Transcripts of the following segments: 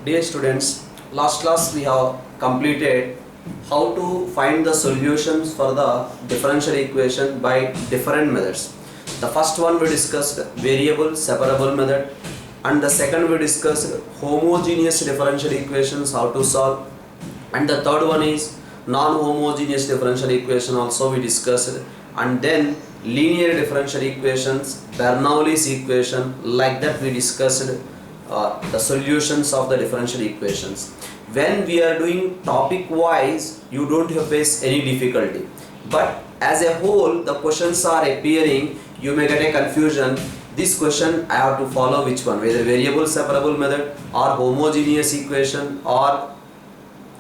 Dear students, last class we have completed how to find the solutions for the differential equation by different methods. The first one we discussed variable separable method, and the second we discussed homogeneous differential equations, how to solve, and the third one is non-homogeneous differential equation also we discussed, and then linear differential equations, Bernoulli's equation, like that we discussed the solutions of the differential equations. When we are doing topic wise, you don't face any difficulty, but as a whole the questions are appearing, you may get a confusion. This question I have to follow which one, whether variable separable method or homogeneous equation or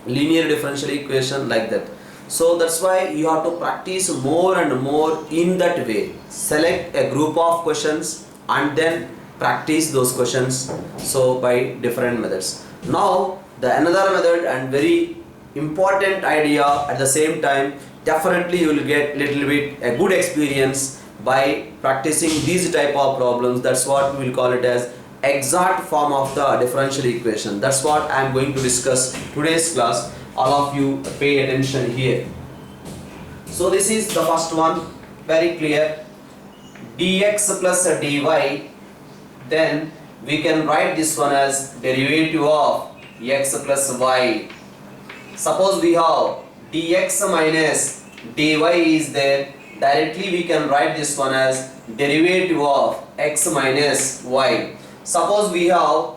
linear differential equation, like that. So that's why you have to practice more and more in that way. Select a group of questions and then practice those questions, so by different methods. Now the another method and very important idea at the same time, definitely you will get little bit a good experience by practicing these type of problems. That's what we will call it as exact form of the differential equation. That's what I am going to discuss today's class. All of you pay attention here. So this is the first one, very clear, dx plus dy. Then we can write this one as derivative of x plus y. Suppose we have dx minus dy is there, directly we can write this one as derivative of x minus y. Suppose we have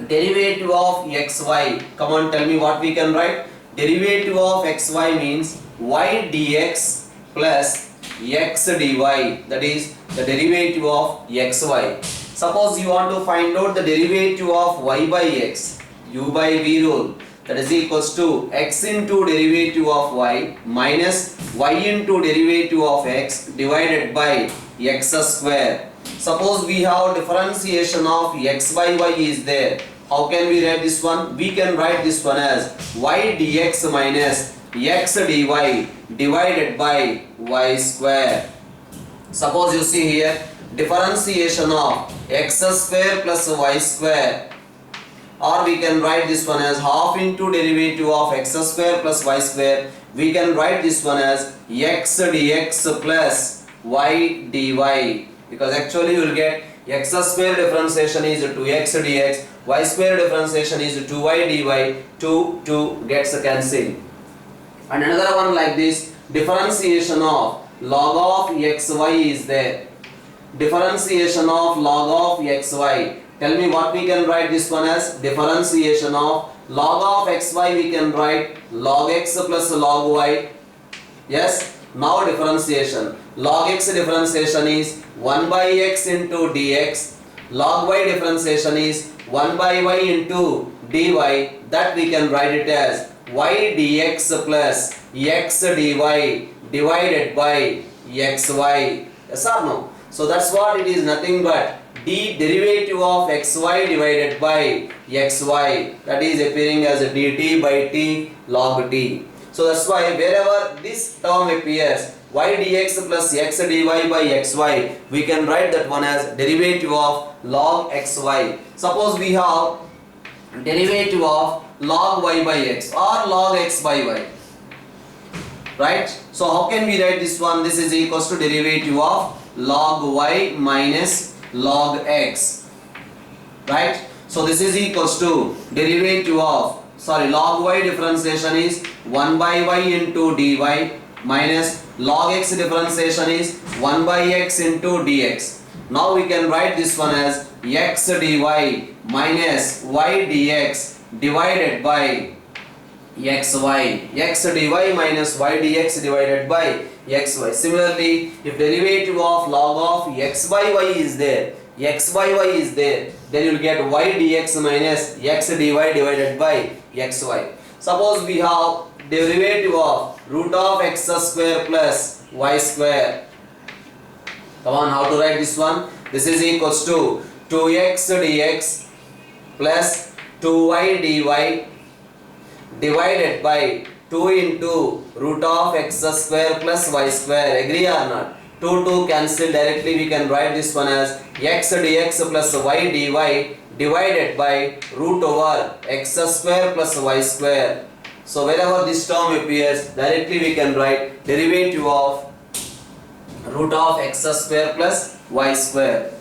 derivative of xy, come on, tell me what we can write. Derivative of xy means y dx plus x dy, that is the derivative of xy. Suppose you want to find out the derivative of y by x, u by v rule, that is equals to x into derivative of y minus y into derivative of x divided by x square. Suppose we have differentiation of x by y is there. How can we write this one? We can write this one as y dx minus x dy divided by y square. Suppose you see here differentiation of x square plus y square, or we can write this one as half into derivative of x square plus y square. We can write this one as x dx plus y dy, because actually you will get x square differentiation is 2x dx, y square differentiation is 2y dy, 2 gets cancelled. And another one like this, differentiation of log of xy is there. Differentiation of log of xy. Tell me what we can write this one as. Differentiation of log of xy, we can write log x plus log y. Yes. Now differentiation. Log x differentiation is 1 by x into dx. Log y differentiation is 1 by y into dy. That we can write it as y dx plus x dy divided by xy. Yes or no? So that's what it is, nothing but d derivative of xy divided by xy, that is appearing as dt by t log t. So that's why wherever this term appears, y dx plus x dy by xy, we can write that one as derivative of log xy. Suppose we have derivative of log y by x or log x by y, right? So how can we write this one? This is equals to derivative of log y minus log x, right? So this is equals to derivative of, log y differentiation is 1 by y into dy minus log x differentiation is 1 by x into dx. Now we can write this one as x dy minus y dx divided by xy. X dy minus y dx divided by xy. Similarly, if derivative of log of x by y is there, then you will get y dx minus x dy divided by xy. Suppose we have derivative of root of x square plus y square. Come on, how to write this one? This is equals to 2x dx plus 2y dy divided by 2 into root of x square plus y square. Agree or not? 2 cancel, directly we can write this one as x dx plus y dy divided by root over x square plus y square. So whenever this term appears, directly we can write derivative of root of x square plus y square.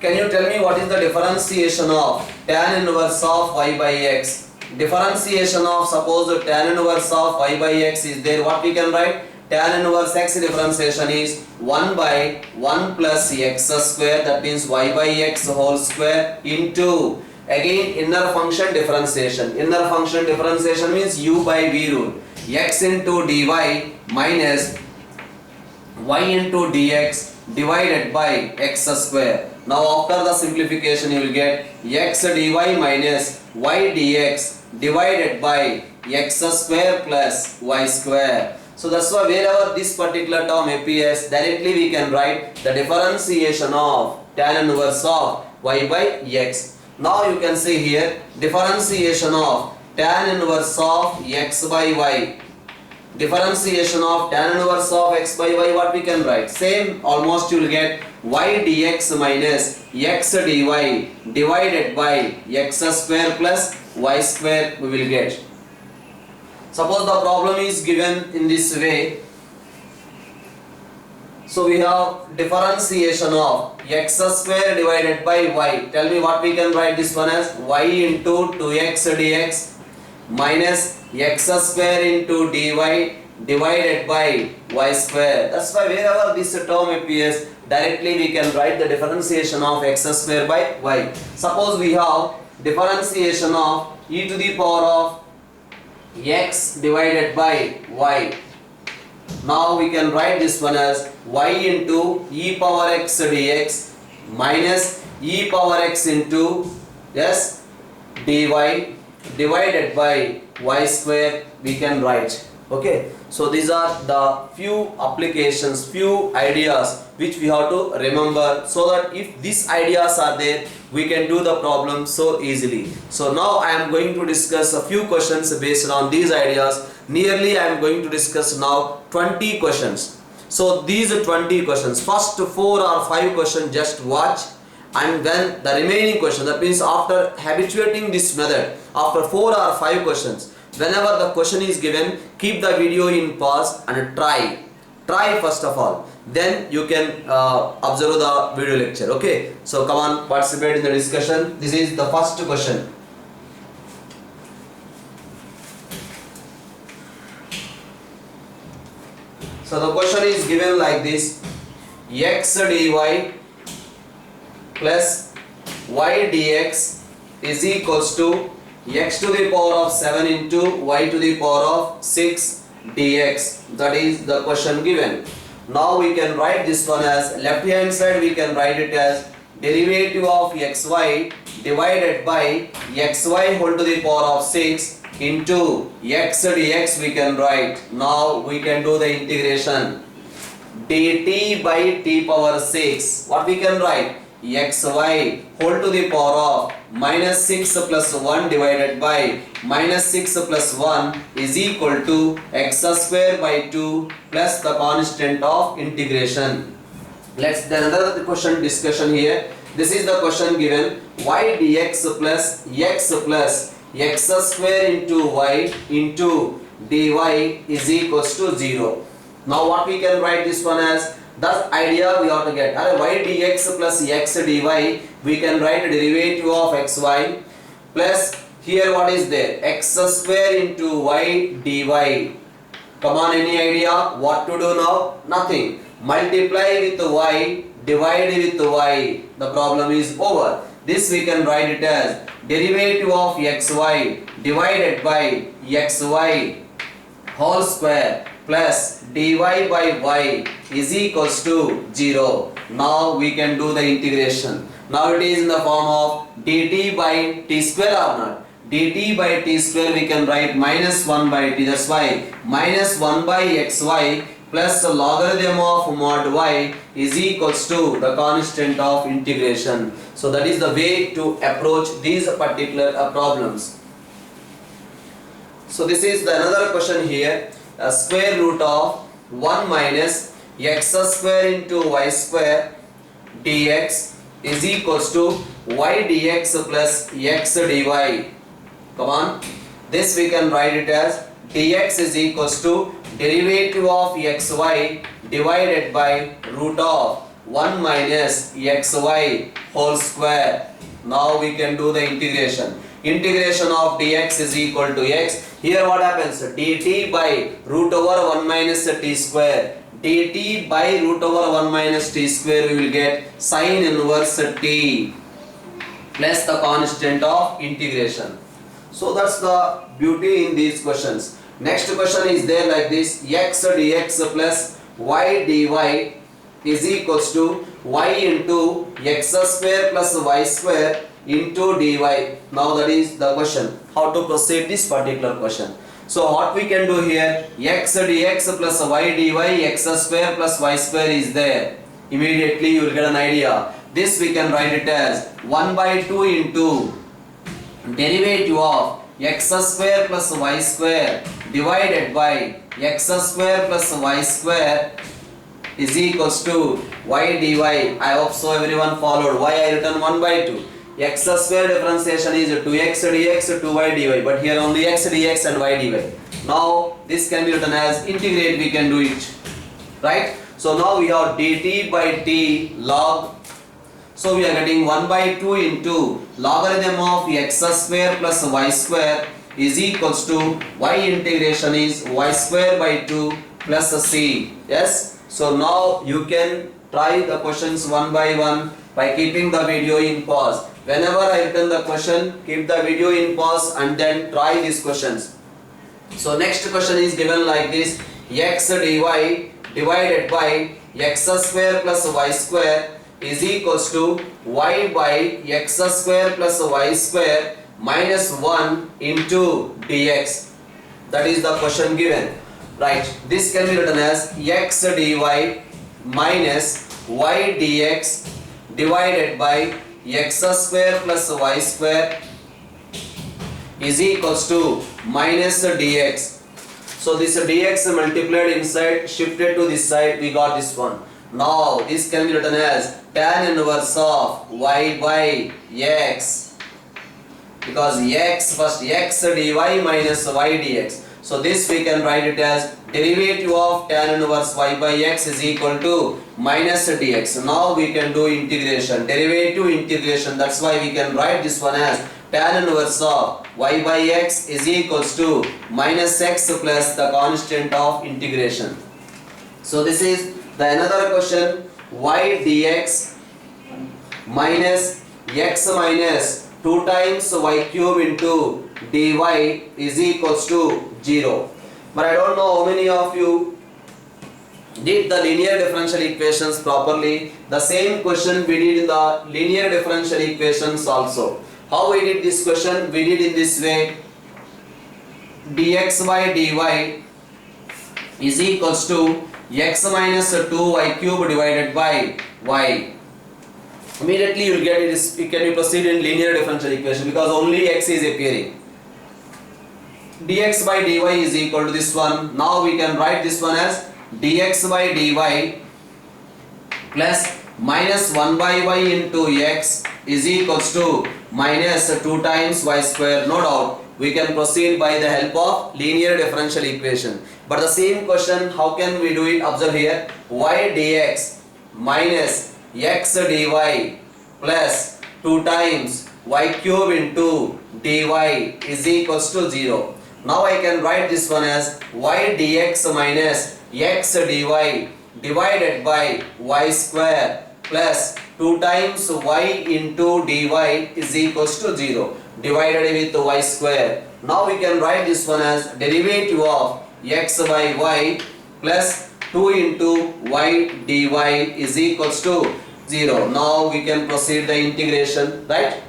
Can you tell me what is the differentiation of tan inverse of y by x? Differentiation of, suppose tan inverse of y by x is there, what we can write? Tan inverse x differentiation is 1 by 1 plus x square, that means y by x whole square, into again inner function differentiation. Inner function differentiation means u by v rule, x into dy minus y into dx divided by x square. Now after the simplification you will get x dy minus y dx divided by x square plus y square. So that's why wherever this particular term appears, directly we can write the differentiation of tan inverse of y by x. Now you can see here differentiation of tan inverse of x by y. Differentiation of tan inverse of x by y, what we can write? Same, almost you will get y dx minus x dy divided by x square plus y square we will get. Suppose the problem is given in this way. So we have differentiation of x square divided by y. Tell me what we can write this one as? Y into 2x dx minus x square into dy divided by y square. That's why wherever this term appears, directly we can write the differentiation of x square by y. Suppose we have differentiation of e to the power of x divided by y. Now we can write this one as y into e power x dx minus e power x into yes dy divided by y square we can write. Okay, so these are the few applications, few ideas which we have to remember, so that if these ideas are there, we can do the problem so easily. So now I am going to discuss a few questions based on these ideas. Nearly I am going to discuss now 20 questions. So these 20 questions, first 4 or 5 questions just watch, and then the remaining question, that means after habituating this method, after 4 or 5 questions, whenever the question is given, keep the video in pause and try first of all, then you can observe the video lecture. Okay, so come on, participate in the discussion. This is the first question. So the question is given like this: x dy plus y dx is equals to x to the power of 7 into y to the power of 6 dx. That is the question given. Now we can write this one as, left hand side we can write it as derivative of xy divided by xy whole to the power of 6 into x dx we can write. Now we can do the integration. dt by t power 6, what we can write? xy whole to the power of minus 6 plus 1 divided by minus 6 plus 1 is equal to x square by 2 plus the constant of integration. Let's then another question discussion here. This is the question given: y dx plus x square into y into dy is equals to 0. Now what we can write this one as? That idea we have to get. Y dx plus x dy, we can write a derivative of xy plus here what is there? X square into y dy. Come on, any idea what to do now? Nothing. Multiply with y, divide with y. The problem is over. This we can write it as derivative of xy divided by xy whole square plus dy by y is equals to 0. Now we can do the integration. Now it is in the form of dt by t square or not? dt by t square we can write minus 1 by t. That's why minus 1 by xy plus the logarithm of mod y is equals to the constant of integration. So that is the way to approach these particular problems. So this is the another question here. Square root of 1 minus x square into y square dx is equals to y dx plus x dy. Come on. This we can write it as dx is equals to derivative of xy divided by root of 1 minus xy whole square. Now we can do the integration. Integration of dx is equal to x. Here what happens? dt by root over 1 minus t square. dt by root over 1 minus t square we will get sin inverse t plus the constant of integration. So that's the beauty in these questions. Next question is there like this: x dx plus y dy is equals to y into x square plus y square into dy. Now that is the question, how to proceed this particular question. So what we can do here, x dx plus y dy, x square plus y square is there. Immediately you will get an idea. This we can write it as 1 by 2 into derivative of x square plus y square divided by x square plus y square is equals to y dy. I hope so everyone followed. Why I written 1 by 2? X square differentiation is 2x dx 2y dy, but here only x dx and y dy. Now this can be written as integrate, we can do it, right? So now we have dt by t log. So we are getting 1 by 2 into logarithm of x square plus y square is equals to y integration is y square by 2 plus c. Yes. So now you can try the questions one by one by keeping the video in pause. Whenever I written the question, keep the video in pause and then try these questions. So next question is given like this: x dy divided by x square plus y square is equals to y by x square plus y square minus 1 into dx. That is the question given. Right. This can be written as x dy minus y dx divided by x square plus y square is equals to minus dx. So this dx multiplied inside, shifted to this side, we got this one. Now this can be written as tan inverse of y by x, because x first x dy minus y dx. So this we can write it as derivative of tan inverse y by x is equal to minus dx. Now we can do integration, derivative integration. That's why we can write this one as tan inverse of y by x is equals to minus x plus the constant of integration. So this is the another question: y dx minus x minus 2 times y cube into dy is equals to 0. But I don't know how many of you did the linear differential equations properly. The same question we did in the linear differential equations also. How we did this question? We did in this way: dx by dy is equals to x minus 2y cube divided by y. Immediately you will get it. It can be proceed in linear differential equation because only x is appearing. Dx by dy is equal to this one. Now we can write this one as dx by dy plus minus 1 by y into x is equals to minus 2 times y square. No doubt we can proceed by the help of linear differential equation. But the same question, how can we do it? Observe here: y dx minus x dy plus 2 times y cube into dy is equals to 0. Now I can write this one as y dx minus x dy divided by y square plus 2 times y into dy is equals to 0, divided with y square. Now we can write this one as derivative of x by y plus 2 into y dy is equals to 0. Now we can proceed the integration, right?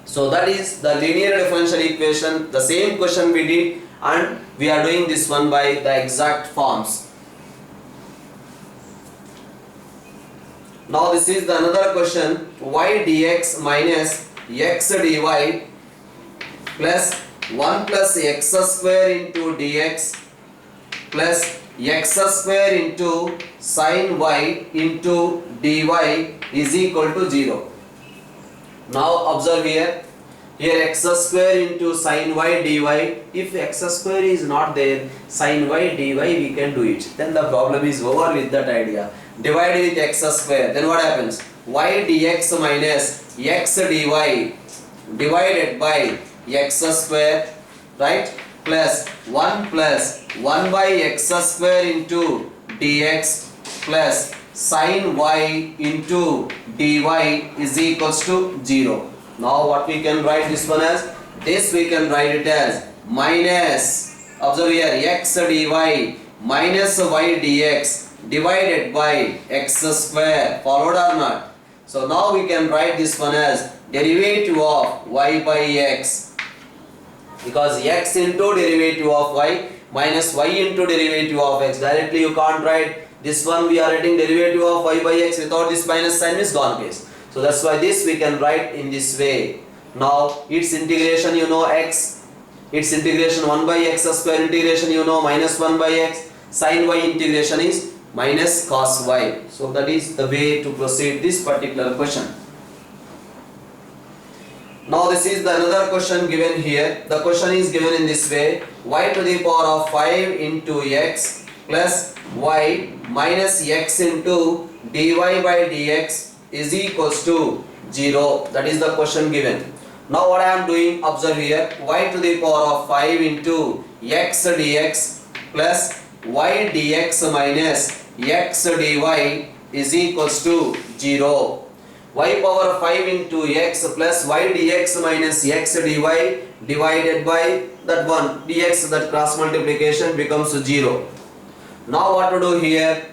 So that is the linear differential equation. The same question we did, and we are doing this one by the exact forms. Now this is the another question: y dx minus x dy plus 1 plus x square into dx plus x square into sin y into dy is equal to 0. Now observe here. Here x square into sin y dy. If x square is not there, sin y dy we can do it. Then the problem is over with that idea. Divide with x square. Then what happens? Y dx minus x dy divided by x square, right? Plus 1 by x square into dx plus sin y into dy is equals to 0. Now what we can write this one as? This we can write it as minus, observe here, x dy minus y dx divided by x square. Followed or not? So now we can write this one as derivative of y by x, because x into derivative of y minus y into derivative of x. Directly you can't write this one. We are writing derivative of y by x without this minus sign is gone case. So that's why this we can write in this way. Now its integration you know x, its integration 1 by x square integration you know minus 1 by x, sin y integration is minus cos y. So that is the way to proceed this particular question. Now this is the another question given here. The question is given in this way: y to the power of 5 into x plus y minus x into dy by dx is equals to 0. That is the question given. Now what I am doing, observe here, y to the power of 5 into x dx plus y dx minus x dy is equals to 0. Y power 5 into x plus y dx minus x dy divided by that one dx, that cross multiplication becomes 0. Now what to do here?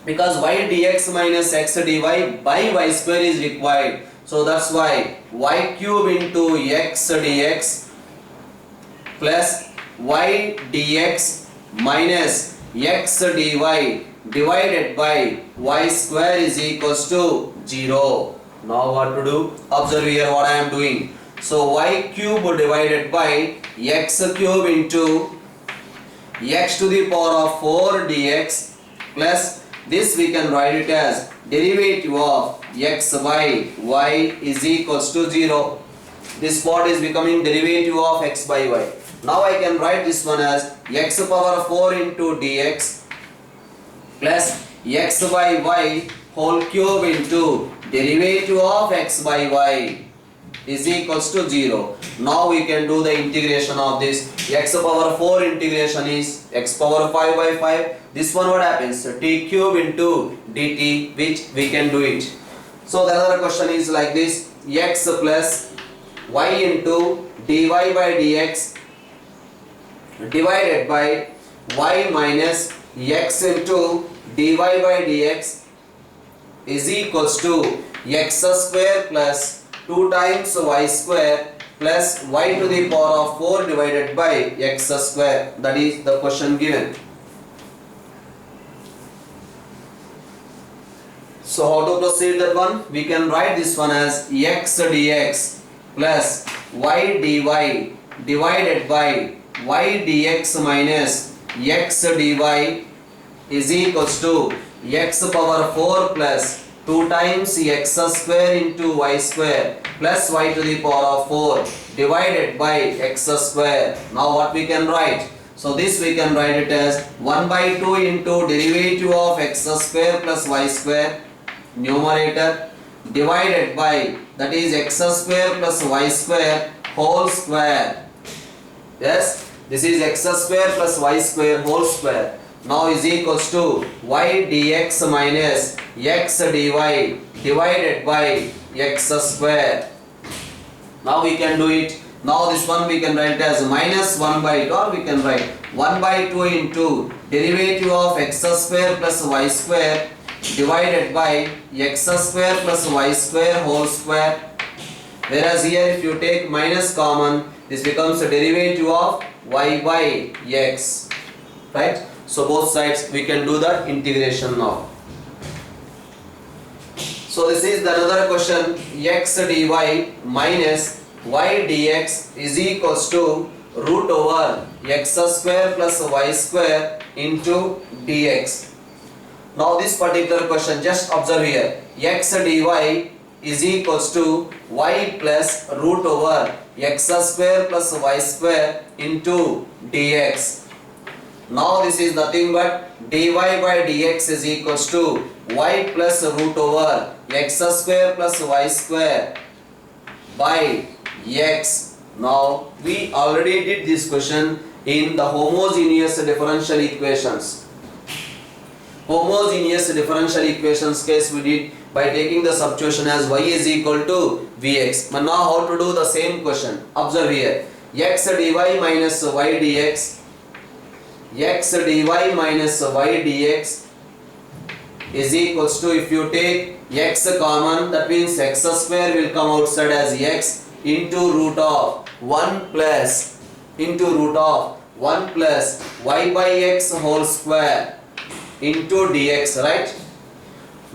Because y dx minus x dy by y square is required. So that's why y cube into x dx plus y dx minus x dy divided by y square is equals to 0. Now what to do? Observe here what I am doing. So y cube divided by x cube into x to the power of 4 dx plus this we can write it as derivative of x by y is equals to 0. This part is becoming derivative of x by y. Now I can write this one as x power 4 into dx plus x by y whole cube into derivative of x by y is equals to 0. Now we can do the integration of this. X power 4 integration is x power 5 by 5. This one what happens? T cube into dt, which we can do it. So the other question is like this: x plus y into dy by dx divided by y minus x into dy by dx is equals to x square plus 2 times y square plus y to the power of 4 divided by x square. That is the question given. So how to proceed that one? We can write this one as x dx plus y dy divided by y dx minus x dy is equals to x power 4 plus 2 times x square into y square plus y to the power of 4 divided by x square. Now what we can write? So this we can write it as 1 by 2 into derivative of x square plus y square numerator divided by, that is x square plus y square whole square. Yes, this is x square plus y square whole square. Now is equals to y dx minus x dy divided by x square. Now we can do it. Now this one we can write as minus 1 by 2, or we can write 1 by 2 into derivative of x square plus y square divided by x square plus y square whole square. Whereas here if you take minus common, this becomes a derivative of y by x, right? So both sides we can do the integration now. So this is the another question: x dy minus y dx is equals to root over x square plus y square into dx. Now this particular question, just observe here, x dy is equals to y plus root over x square plus y square into dx. Now this is nothing but dy by dx is equals to y plus root over x square plus y square by x. Now we already did this question in the homogeneous differential equations. Homogeneous differential equations case we did by taking the substitution as y is equal to vx. But now how to do the same question? Observe here, x dy minus y dx, x dy minus y dx is equals to, if you take x common, that means x square will come outside as x into root of 1 plus y by x whole square into dx, right?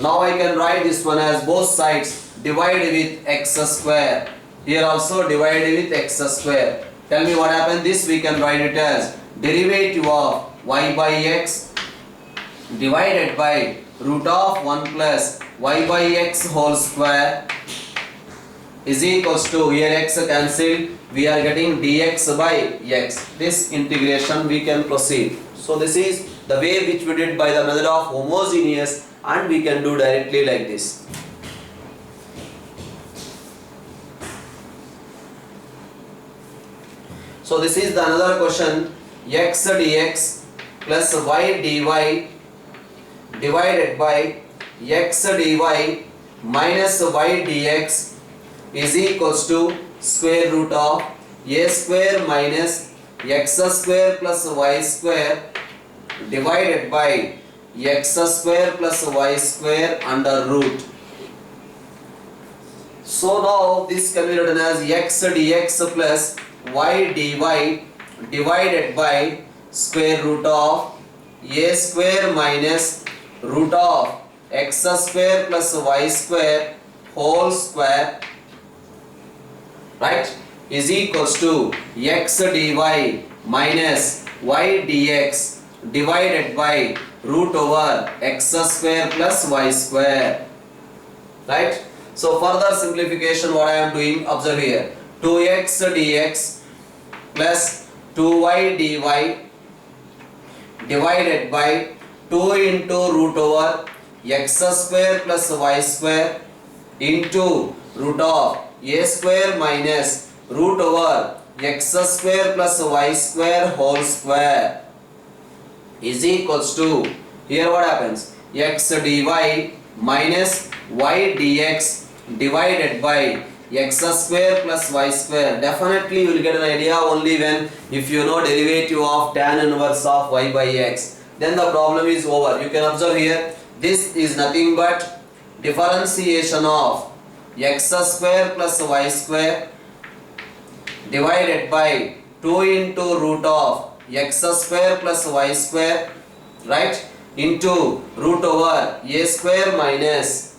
Now I can write this one as both sides divide with x square. Here also divide with x square. Tell me what happened. This we can write it as derivative of y by x divided by root of 1 plus y by x whole square is equals to, here x cancelled, we are getting dx by x. This integration we can proceed. So this is the way which we did by the method of homogeneous, and we can do directly like this. So this is the another question, x dx plus y dy divided by x dy minus y dx is equals to square root of a square minus x square plus y square divided by x square plus y square under root. So now this can be written as x dx plus y dy divided by square root of a square minus root of x square plus y square whole square, right, is equals to x dy minus y dx divided by root over x square plus y square, right? So further simplification what I am doing, observe here, 2x dx plus 2y dy divided by 2 into root over x square plus y square into root of a square minus root over x square plus y square whole square is equals to, here what happens, x dy minus y dx divided by x square plus y square. Definitely you will get an idea only when if you know derivative of tan inverse of y by x, then the problem is over. You can observe here, this is nothing but differentiation of x square plus y square divided by 2 into root of x square plus y square, right, into root over a square minus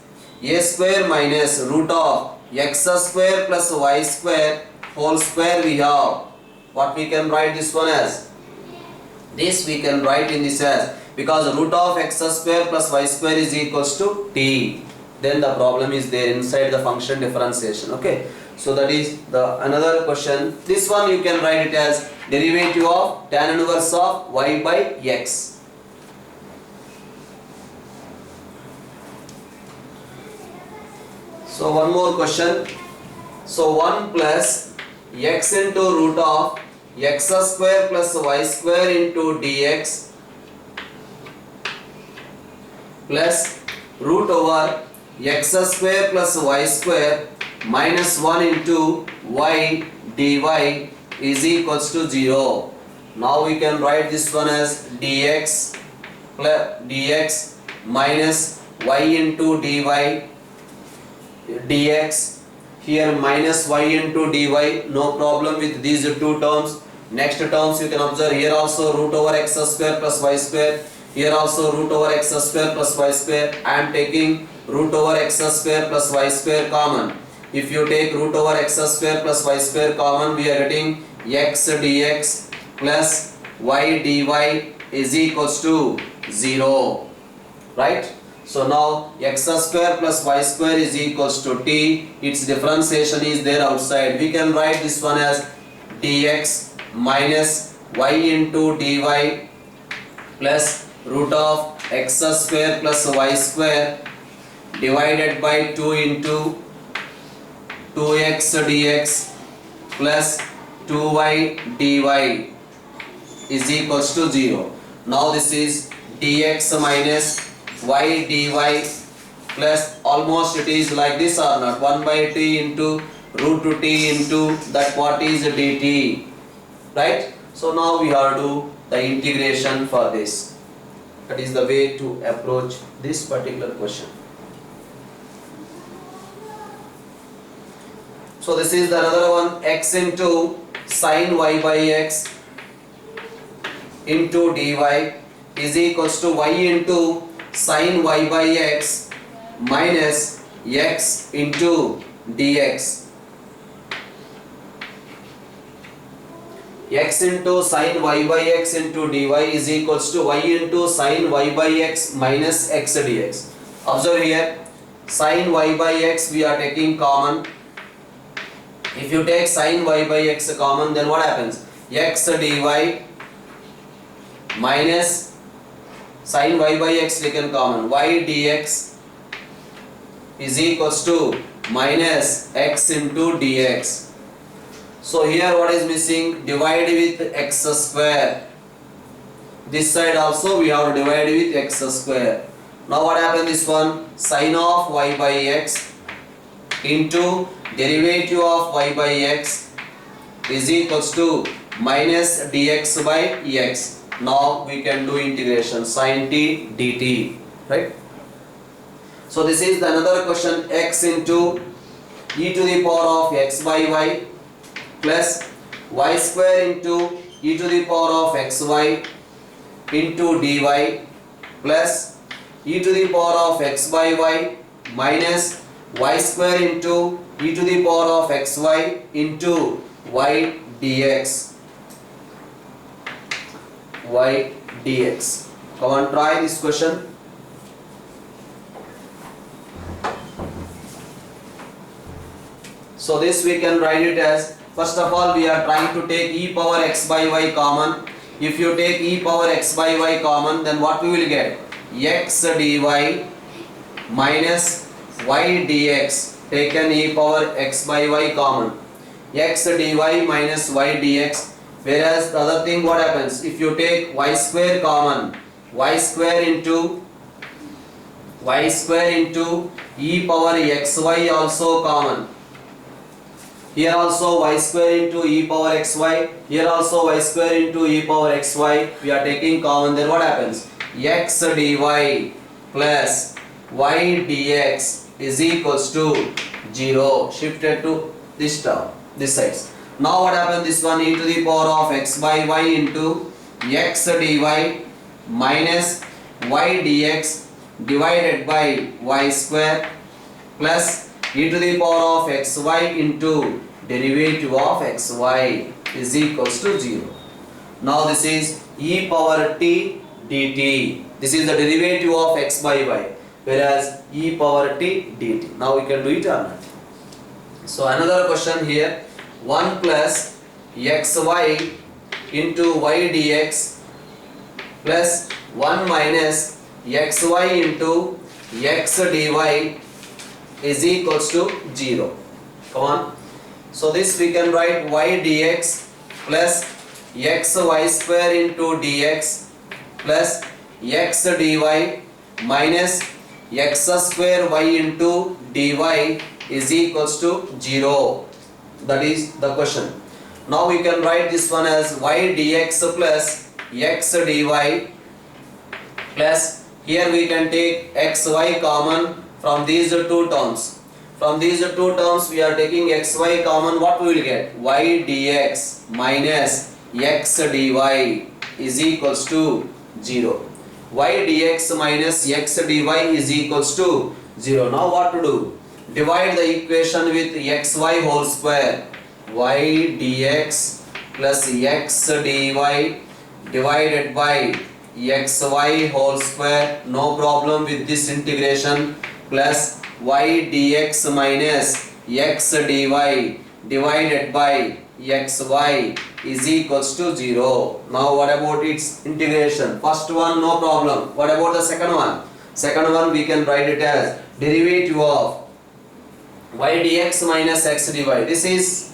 root of x square plus y square whole square. We have what we can write this one as, this we can write in this as, because root of x square plus y square is equals to t, then the problem is there inside the function differentiation. Okay, so that is the another question. This one you can write it as derivative of tan inverse of y by x. So one more question. So 1 plus x into root of x square plus y square into dx plus root over x square plus y square minus 1 into y dy is equals to 0. Now we can write this one as dx minus y into dy dx, here minus y into dy, no problem with these two terms. Next terms you can observe, here also root over x square plus y square, here also root over x square plus y square. I am taking root over x square plus y square common. If you take root over x square plus y square common, we are getting x dx plus y dy is equals to 0, right? So now x square plus y square is equals to t. Its differentiation is there outside. We can write this one as dx minus y into dy plus root of x square plus y square divided by 2 into 2x dx plus 2y dy is equals to 0. Now this is dx minus y dy plus, almost it is like this or not, 1 by t into root to t into that what is dt, right? So now we have to do the integration for this. That is the way to approach this particular question. So this is the another one, x into sin y by x into dy is equals to y into sin y by x minus x into dx. X into sin y by x into dy is equals to y into sin y by x minus x dx. Observe here, sin y by x we are taking common. If you take sin y by x common, then what happens? X dy minus sin y by x taken common, y dx is equals to minus x into dx. So here what is missing? Divide with x square. This side also we have to divide with x square. Now what happened? This one, sin of y by x into derivative of y by x is equals to minus dx by x. Now we can do integration, sin t dt, right? So this is the another question, x into e to the power of x by y plus y square into e to the power of xy into dy plus e to the power of x by y minus y square into e to the power of xy into y dx. Y dx. Come on, try this question. So this we can write it as, first of all we are trying to take e power x by y common. If you take e power x by y common, then what we will get? X dy minus y dx, taken e power x by y common, x dy minus y dx. Whereas the other thing, what happens? If you take y square common, y square into e power xy also common. Here also y square into e power xy, here also y square into e power xy we are taking common. Then what happens? X dy plus y dx is equals to 0, shifted to this term, this side. Now what happens? This one, e to the power of x by y into x dy minus y dx divided by y square plus e to the power of xy into derivative of xy is equals to 0. Now this is e power t dt. This is the derivative of x by y, whereas e power t dt. Now we can do it or not. So another question here, 1 plus xy into y dx plus 1 minus xy into x dy is equals to 0. Come on. So this we can write y dx plus xy square into dx plus x dy minus x square y into dy is equals to 0. That is the question. Now we can write this one as y dx plus x dy plus, here we can take xy common from these two terms. From these two terms we are taking xy common. What we will get? Y dx minus x dy is equals to 0. Y dx minus x dy is equals to 0. Now what to do? Divide the equation with xy whole square. Y dx plus x dy divided by xy whole square, no problem with this integration, plus y dx minus x dy divided by xy is equals to 0. Now what about its integration? First one no problem. What about the second one? Second one we can write it as derivative of y dx minus x dy. This is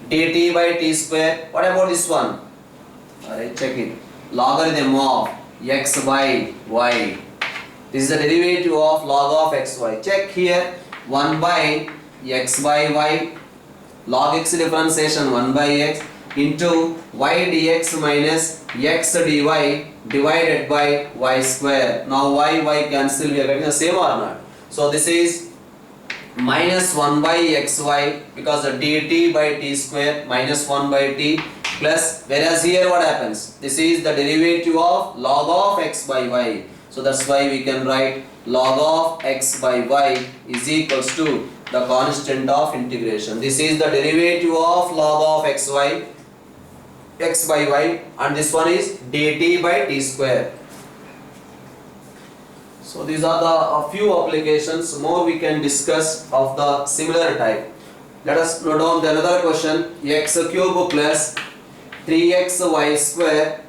dt by t square. What about this one? Alright, check it. Logarithm of x by y. This is the derivative of log of xy. Check here. 1 by x by y. Log x differentiation 1 by x into y dx minus x dy divided by y square. Now y cancel. We are getting the same or not? So this is minus 1 by xy because the dt by t square minus 1 by t plus, whereas here what happens? This is the derivative of log of x by y. So that's why we can write log of x by y is equals to the constant of integration. This is the derivative of log of x by y, and this one is dt by t square. So these are the few applications. More we can discuss of the similar type. Let us note down the another question. X cube plus 3xy square.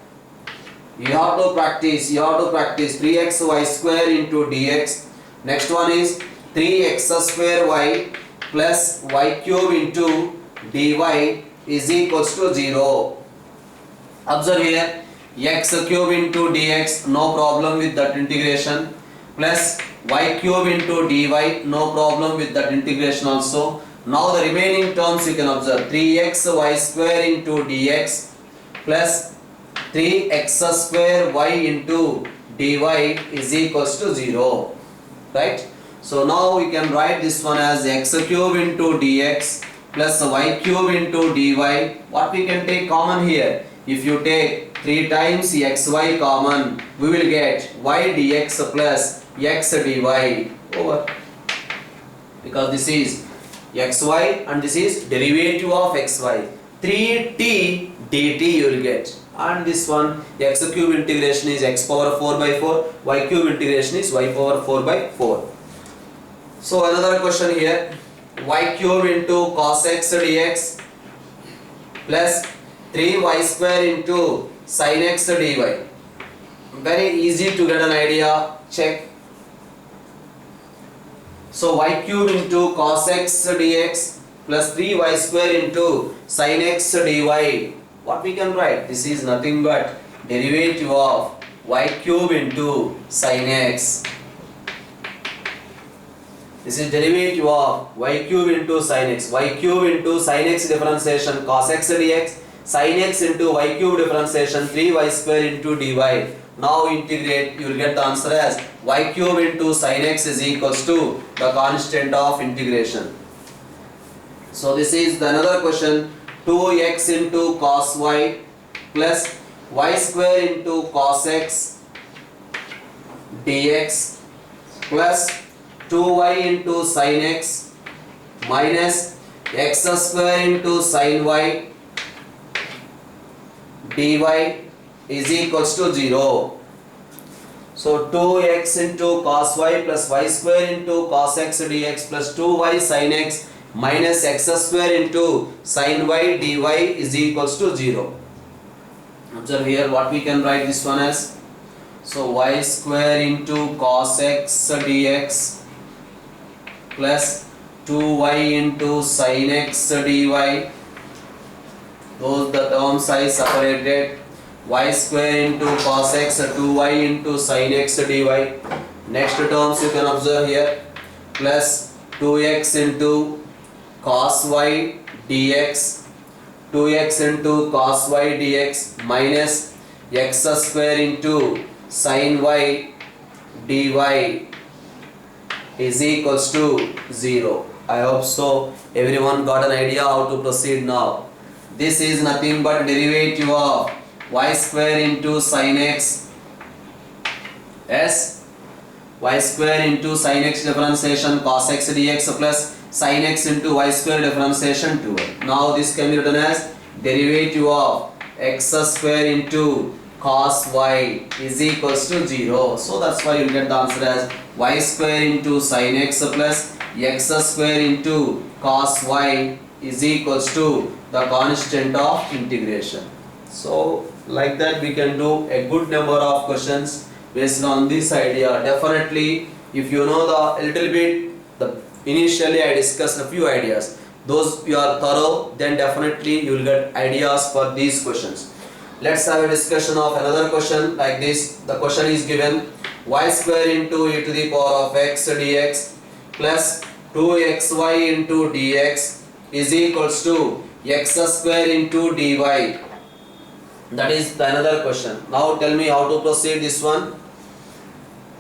You have to practice 3xy square into dx. Next one is 3x square y plus y cube into dy is equals to 0. Observe here, x cube into dx, no problem with that integration, plus y cube into dy, no problem with that integration also. Now the remaining terms you can observe, 3xy square into dx plus 3x square y into dy is equals to 0. Right? So now we can write this one as x cube into dx plus y cube into dy. What we can take common here? If you take 3 times xy common, we will get y dx plus x dy over. Because this is xy and this is derivative of xy. 3t dt you will get. And this one x cube integration is x power 4 by 4, y cube integration is y power 4 by 4. So another question here, y cube into cos x dx plus 3y square into sin x dy. Very easy to get an idea, check. So y cube into cos x dx plus 3y square into sin x dy. What we can write? This is nothing but derivative of y cube into sin x. This is derivative of y cube into sin x. Y cube into sin x differentiation cos x dx, sin x into y cube differentiation 3y square into dy. Now integrate, you will get the answer as y cube into sin x is equals to the constant of integration. So this is the another question, 2x into cos y plus y square into cos x dx plus 2y into sin x minus x square into sin y dy is equals to 0. So 2x into cos y plus y square into cos x dx plus 2y sin x minus x square into sin y dy is equals to 0. Observe here what we can write this one as. So y square into cos x dx plus 2y into sin x dy. Those the terms I separated. Y square into cos x, 2y into sin x dy. Next terms you can observe here, plus 2x into cos y dx, 2x into cos y dx minus x square into sin y dy is equals to 0. I hope so everyone got an idea how to proceed now. This is nothing but derivative of y square into sin x, yes, y square into sin x differentiation cos x dx plus sin x into y square differentiation 2y. Now this can be written as derivative of x square into cos y is equals to 0. So that's why you get the answer as y square into sin x plus x square into cos y is equals to the constant of integration. So like that we can do a good number of questions based on this idea. Definitely if you know the little bit, initially I discussed a few ideas, those you are thorough, then definitely you will get ideas for these questions. Let's have a discussion of another question like this. The question is given y square into e to the power of x dx plus 2xy into dx is equals to x square into dy. That is the another question. Now tell me how to proceed this one.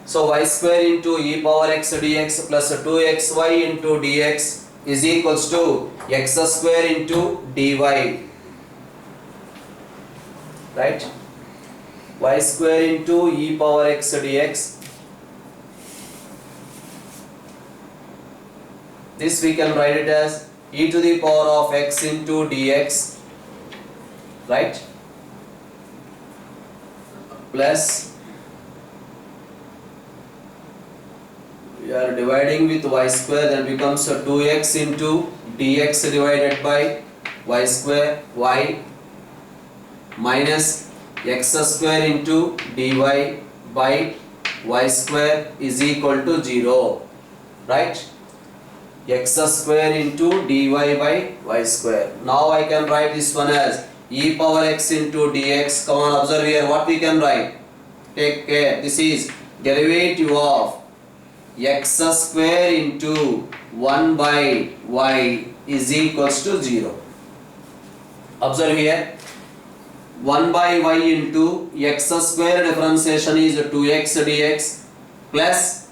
So y square into e power x dx plus 2xy into dx is equals to x square into dy. Right? Y square into e power x dx. This we can write it as e to the power of x into dx. Right? Plus we are dividing with y square, then becomes 2x into dx divided by y square y minus x square into dy by y square is equal to 0. Right? X square into dy by y square. Now I can write this one as e power x into dx. Come on, observe here what we can write. Take care. This is derivative of x square into 1 by y is equals to 0. Observe here. 1 by y into x square differentiation is 2x dx plus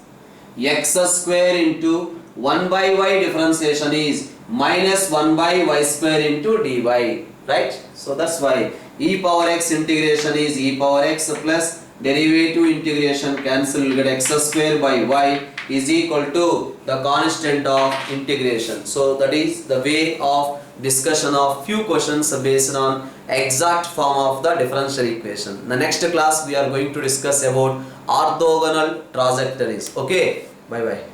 x square into 1 by y differentiation is minus 1 by y square into dy. Right? So that's why e power x integration is e power x plus derivative integration cancel, you get x square by y is equal to the constant of integration. So that is the way of discussion of few questions based on exact form of the differential equation. In the next class we are going to discuss about orthogonal trajectories. Okay, bye bye.